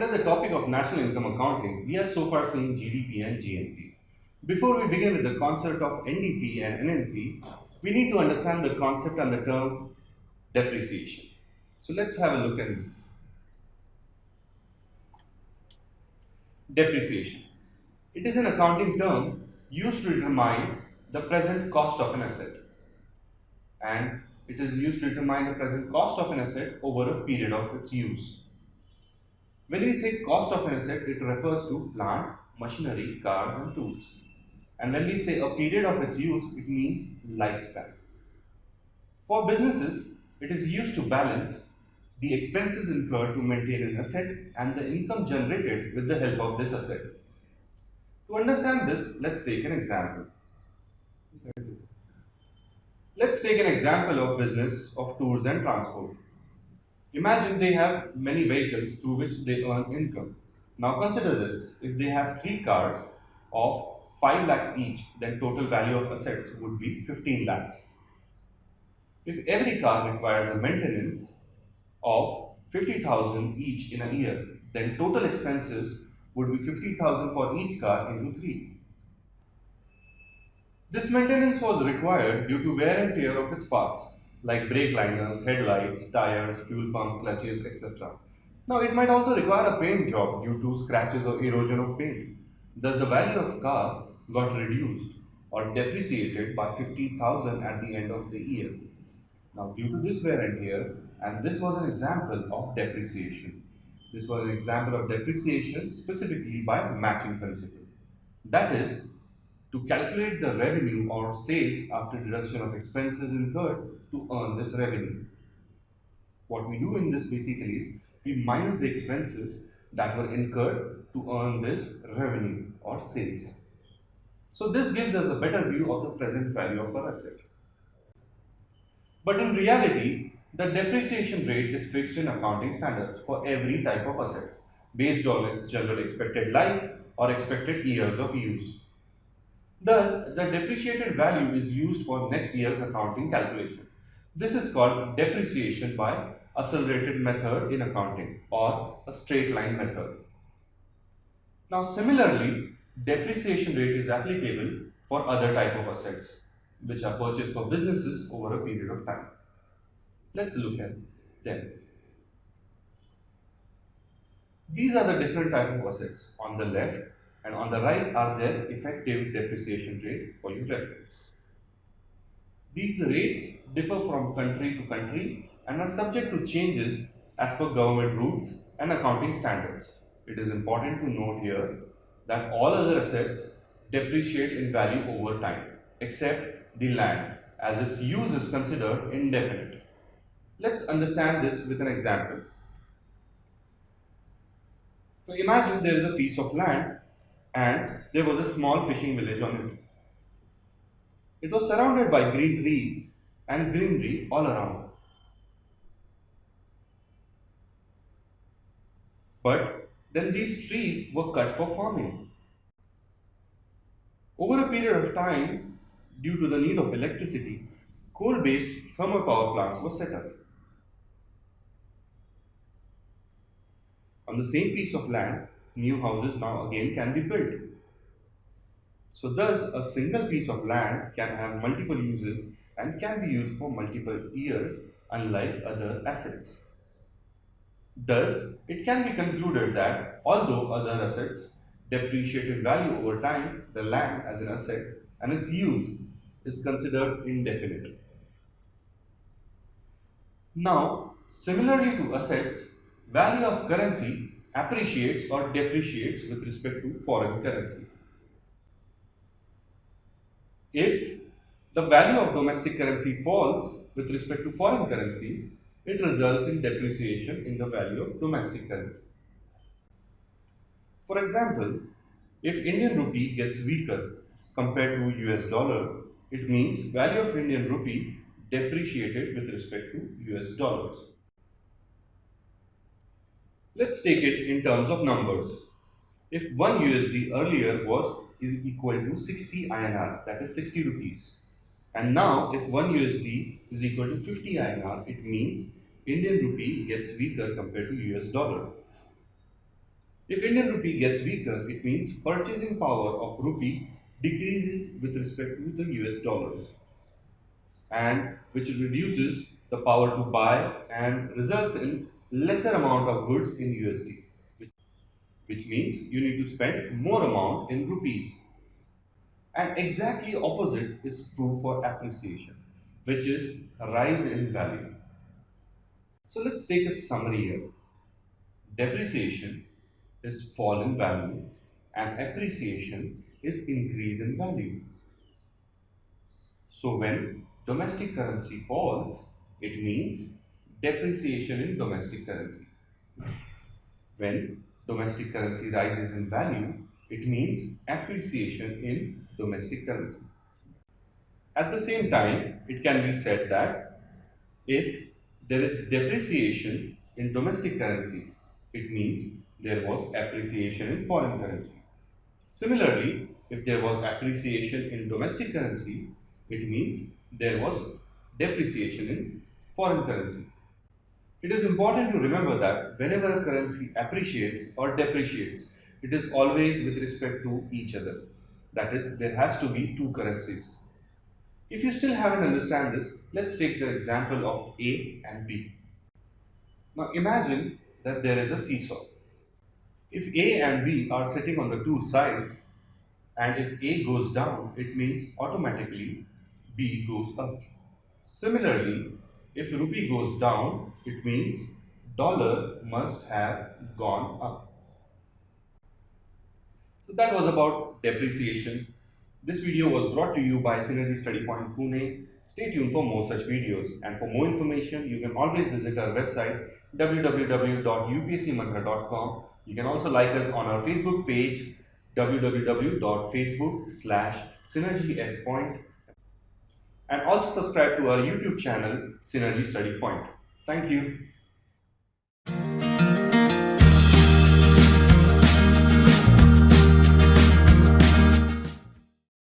Under the topic of national income accounting, we have so far seen GDP and GNP. Before we begin with the concept of NDP and NNP, we need to understand the concept and the term depreciation. So let's have a look at this. Depreciation. It is an accounting term used to determine the present cost of an asset, and it is used to determine the present cost of an asset over a period of its use. When we say cost of an asset, it refers to plant, machinery, cars and tools. And when we say a period of its use, it means lifespan. For businesses, it is used to balance the expenses incurred to maintain an asset and the income generated with the help of this asset. To understand this, let's take an example. Let's take an example of business of tours and transport. Imagine they have many vehicles through which they earn income. Now consider this, if they have 3 cars of 5 lakhs each, then total value of assets would be 15 lakhs. If every car requires a maintenance of 50,000 each in a year, then total expenses would be 50,000 for each car into 3. This maintenance was required due to wear and tear of its parts, like brake liners, headlights, tires, fuel pump, clutches, etc. Now, it might also require a paint job due to scratches or erosion of paint. Thus, the value of car got reduced or depreciated by 50,000 at the end of the year. Now, due to this wear and tear, and this was an example of depreciation. This was an example of depreciation specifically by matching principle. That is, to calculate the revenue or sales after deduction of expenses incurred to earn this revenue. What we do in this basically is we minus the expenses that were incurred to earn this revenue or sales. So this gives us a better view of the present value of our asset. But in reality, the depreciation rate is fixed in accounting standards for every type of assets based on its general expected life or expected years of use. Thus, the depreciated value is used for next year's accounting calculation. This is called depreciation by accelerated method in accounting or a straight line method. Now, similarly, depreciation rate is applicable for other type of assets which are purchased for businesses over a period of time. Let's look at them. These are the different type of assets on the left, and on the right are their effective depreciation rate for your reference. These rates differ from country to country and are subject to changes as per government rules and accounting standards. It is important to note here that all other assets depreciate in value over time except the land, as its use is considered indefinite. Let's understand this with an example. So imagine there is a piece of land and there was a small fishing village on it. It was surrounded by green trees and greenery all around. But then these trees were cut for farming. Over a period of time, due to the need of electricity, coal-based thermal power plants were set up. On the same piece of land, new houses now again can be built. So thus, a single piece of land can have multiple uses and can be used for multiple years, unlike other assets. Thus, it can be concluded that although other assets depreciate in value over time, the land as an asset and its use is considered indefinite. Now, similarly to assets, value of currency appreciates or depreciates with respect to foreign currency. If the value of domestic currency falls with respect to foreign currency, it results in depreciation in the value of domestic currency. For example, if Indian rupee gets weaker compared to US dollar, it means value of Indian rupee depreciated with respect to US dollars. Let's take it in terms of numbers. If 1 USD earlier is equal to 60 INR, that is 60 rupees. And now if 1 USD is equal to 50 INR, it means Indian rupee gets weaker compared to US dollar. If Indian rupee gets weaker, it means purchasing power of rupee decreases with respect to the US dollars, and which reduces the power to buy and results in lesser amount of goods in USD, which means you need to spend more amount in rupees. And exactly opposite is true for appreciation, which is a rise in value. So let's take a summary here. Depreciation is fall in value and appreciation is increase in value. So when domestic currency falls, it means depreciation in domestic currency. When domestic currency rises in value, it means appreciation in domestic currency. At the same time, it can be said that if there is depreciation in domestic currency, it means there was appreciation in foreign currency. Similarly, if there was appreciation in domestic currency, it means there was depreciation in foreign currency. It is important to remember that whenever a currency appreciates or depreciates, it is always with respect to each other. That is, there has to be two currencies. If you still haven't understand this, let's take the example of A and B. Now imagine that there is a seesaw. If A and B are sitting on the two sides, and if A goes down, it means automatically B goes up. Similarly, if rupee goes down, it means dollar must have gone up. So that was about depreciation. This video was brought to you by Synergy Study Point Pune. Stay tuned for more such videos, and for more information you can always visit our website www.upscmantra.com. You can also like us on our Facebook page www.facebook/synergyspoint, and also subscribe to our YouTube channel Synergy Study Point. Thank you.